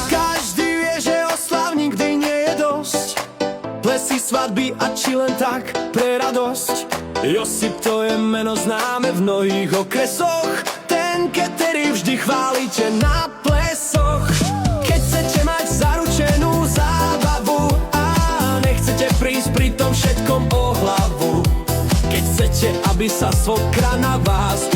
Každý vie, že oslav nikdy nie je dosť. Plesy, svadby a či len tak pre radosť. Josip, to je meno známe v mnohých okresoch. Ten, ktorý vždy chválite na plesoch. Keď chcete mať zaručenú zábavu a nechcete prísť pri tom všetkom o hlavu. Keď chcete, aby sa svokra na vás